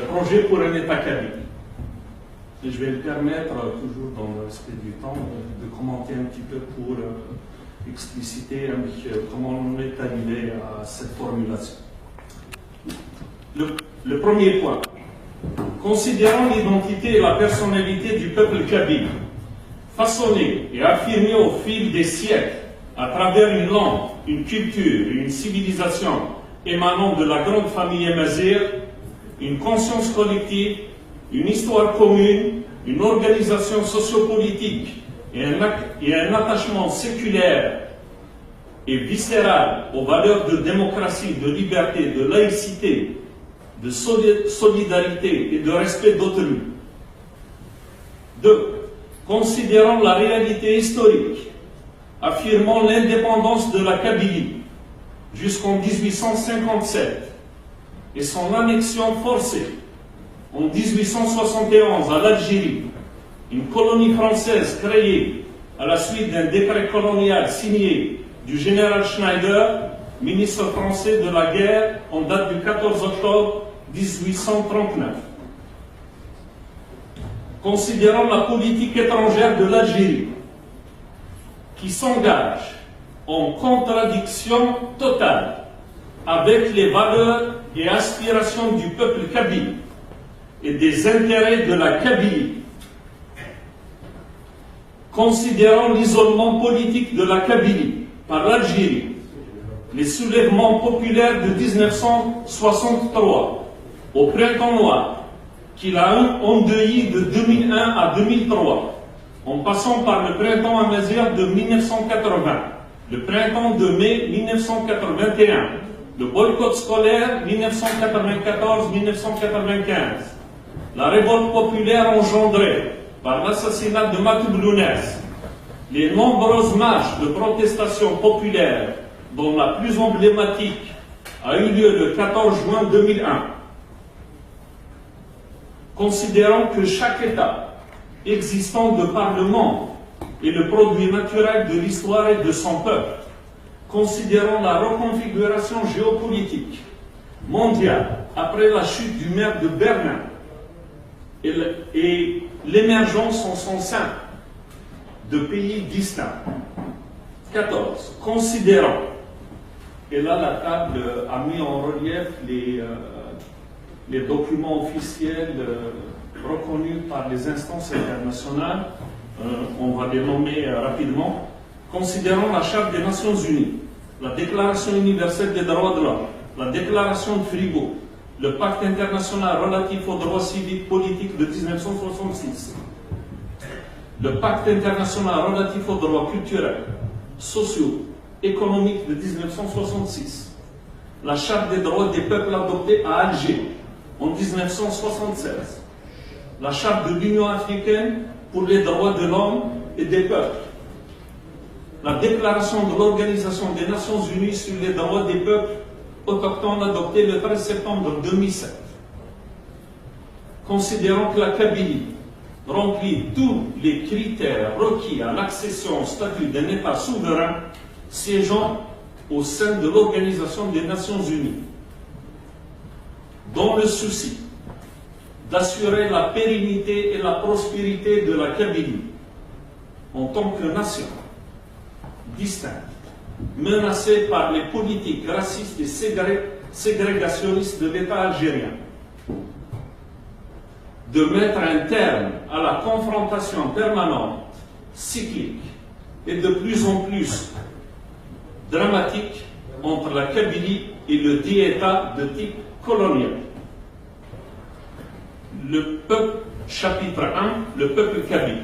projet pour un État kabyle. Et je vais me permettre, toujours dans le respect du temps, de commenter un petit peu pour expliciter comment on est arrivé à cette formulation. Le premier point. Considérant l'identité et la personnalité du peuple kabyle, façonnée et affirmée au fil des siècles à travers une langue, une culture et une civilisation émanant de la grande famille Amazigh, une conscience collective, une histoire commune, une organisation sociopolitique et un attachement séculaire et viscéral aux valeurs de démocratie, de liberté, de laïcité, de solidarité et de respect d'autrui. 2. Considérant la réalité historique, affirmant l'indépendance de la Kabylie jusqu'en 1857 et son annexion forcée en 1871 à l'Algérie, une colonie française créée à la suite d'un décret colonial signé du général Schneider, ministre français de la guerre, en date du 14 octobre 1839. Considérant la politique étrangère de l'Algérie, qui s'engage en contradiction totale avec les valeurs et aspirations du peuple kabyle et des intérêts de la Kabylie, considérant l'isolement politique de la Kabylie par l'Algérie, les soulèvements populaires de 1963 au Printemps Noir, qu'il a endeuillé de 2001 à 2003, en passant par le Printemps Amazigh de 1980, le Printemps de mai 1981, le boycott scolaire 1994-1995, la révolte populaire engendrée par l'assassinat de Matoub Lounès, les nombreuses marches de protestation populaire, dont la plus emblématique a eu lieu le 14 juin 2001, considérant que chaque État existant de par le monde est le produit naturel de l'histoire et de son peuple, considérant la reconfiguration géopolitique mondiale après la chute du mur de Berlin et l'émergence en son sein de pays distincts. 14. Considérant, et là la table a mis en relief les documents officiels reconnus par les instances internationales, on va les nommer rapidement, considérant la Charte des Nations Unies, la Déclaration universelle des droits de l'homme, la Déclaration de Fribourg, le Pacte international relatif aux droits civiques politiques de 1966, le Pacte international relatif aux droits culturels, sociaux, économiques de 1966, la Charte des droits des peuples adoptée à Alger en 1976, la Charte de l'Union africaine pour les droits de l'homme et des peuples, la Déclaration de l'Organisation des Nations Unies sur les droits des peuples autochtones adoptée le 13 septembre 2007. Considérant que la Kabylie remplit tous les critères requis à l'accession au statut d'un État souverain siégeant au sein de l'Organisation des Nations Unies, dans le souci d'assurer la pérennité et la prospérité de la Kabylie en tant que nation distincte, menacée par les politiques racistes et ségrégationnistes de l'État algérien, de mettre un terme à la confrontation permanente, cyclique et de plus en plus dramatique entre la Kabylie et le dit État de type colonial. Le peuple, chapitre 1, le peuple kabyle.